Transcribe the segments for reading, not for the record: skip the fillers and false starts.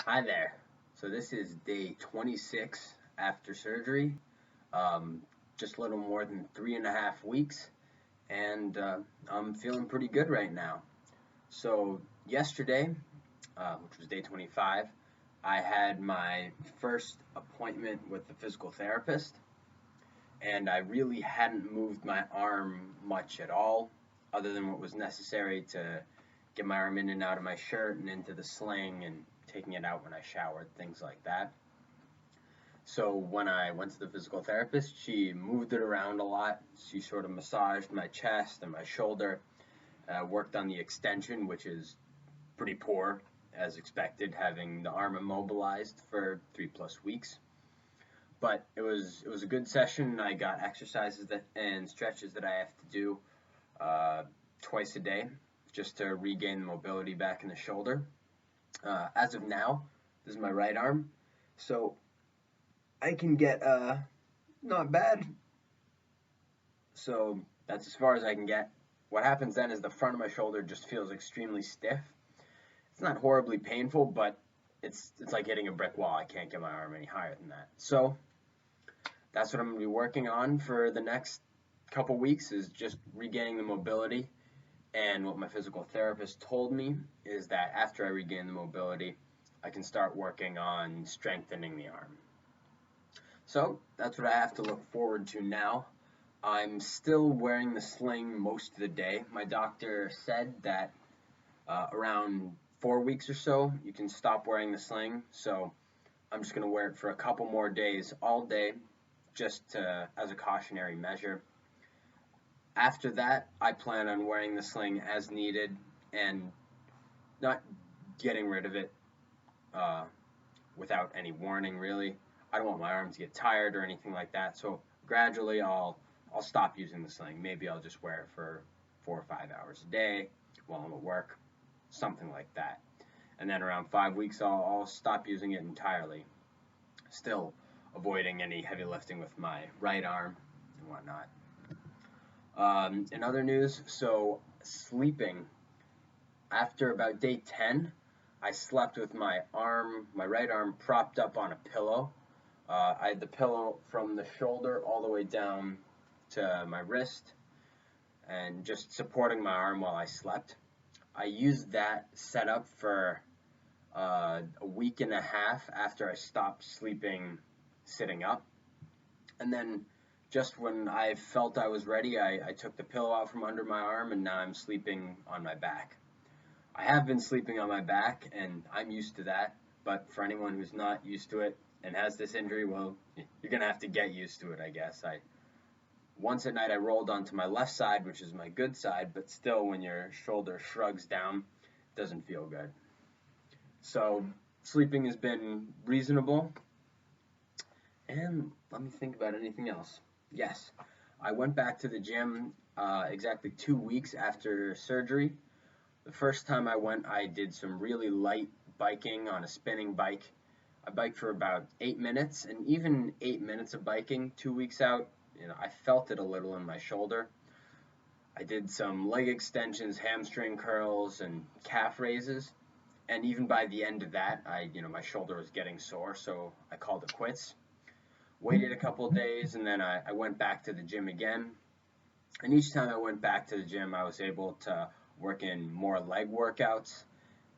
Hi there. So this is day 26 after surgery. Um, just a little more than 3.5 weeks, and I'm feeling pretty good right now. So yesterday, which was day 25, I had my first appointment with the physical therapist, and I really hadn't moved my arm much at all, other than what was necessary to get my arm in and out of my shirt and into the sling and taking it out when I showered, things like that. So when I went to the physical therapist, she moved it around a lot. She sort of massaged my chest and my shoulder, worked on the extension, which is pretty poor, as expected, having the arm immobilized for 3+ weeks. But it was a good session. I got exercises and stretches that I have to do uh, twice a day just to regain the mobility back in the shoulder. As of now, this is my right arm, so I can get not bad. So that's as far as I can get. What happens then is the front of my shoulder just feels extremely stiff. It's not horribly painful, but it's like hitting a brick wall. I can't get my arm any higher than that. So that's what I'm gonna be working on for the next couple weeks is just regaining the mobility. And what my physical therapist told me is that after I regain the mobility, I can start working on strengthening the arm. So that's what I have to look forward to now. I'm still wearing the sling most of the day. My doctor said that around 4 weeks or so, you can stop wearing the sling. So I'm just going to wear it for a couple more days, all day, just as a cautionary measure. After that, I plan on wearing the sling as needed and not getting rid of it uh, without any warning, really. I don't want my arm to get tired or anything like that. So gradually, I'll stop using the sling. Maybe I'll just wear it for 4 or 5 hours a day while I'm at work, something like that. And then around 5 weeks, I'll stop using it entirely. Still avoiding any heavy lifting with my right arm and whatnot. In other news, so sleeping. After about day 10, I slept with my right arm propped up on a pillow. I had the pillow from the shoulder all the way down to my wrist and just supporting my arm while I slept. I used that setup for a week and a half after I stopped sleeping sitting up. And then just when I felt I was ready, I took the pillow out from under my arm and now I'm sleeping on my back. I have been sleeping on my back and I'm used to that, but for anyone who's not used to it and has this injury, well, you're going to have to get used to it, I guess. Once at night I rolled onto my left side, which is my good side, but still when your shoulder shrugs down, it doesn't feel good. So sleeping has been reasonable. And let me think about anything else. Yes, I went back to the gym exactly 2 weeks after surgery. The first time I went, I did some really light biking on a spinning bike. I biked for about 8 minutes, and even 8 minutes of biking 2 weeks out, I felt it a little in my shoulder. I did some leg extensions, hamstring curls, and calf raises. And even by the end of that, my shoulder was getting sore, so I called it quits. Waited a couple of days, and then I went back to the gym again. And each time I went back to the gym, I was able to work in more leg workouts.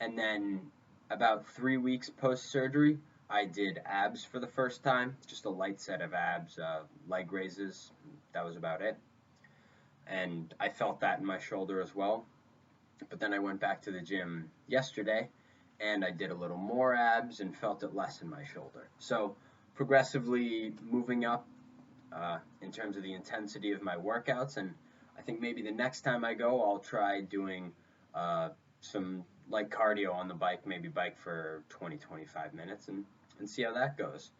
And then about 3 weeks post surgery, I did abs for the first time, just a light set of abs, leg raises. That was about it. And I felt that in my shoulder as well. But then I went back to the gym yesterday and I did a little more abs and felt it less in my shoulder. So progressively moving up in terms of the intensity of my workouts. And I think maybe the next time I go, I'll try doing some light cardio on the bike, maybe bike for 20, 25 minutes and see how that goes.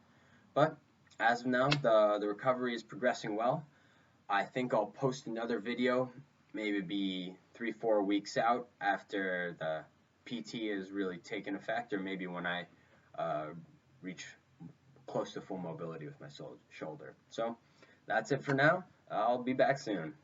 But as of now, the recovery is progressing well. I think I'll post another video, maybe be 3, 4 weeks out after the PT has really taken effect, or maybe when I uh, reach close to full mobility with my shoulder. So that's it for now. I'll be back soon.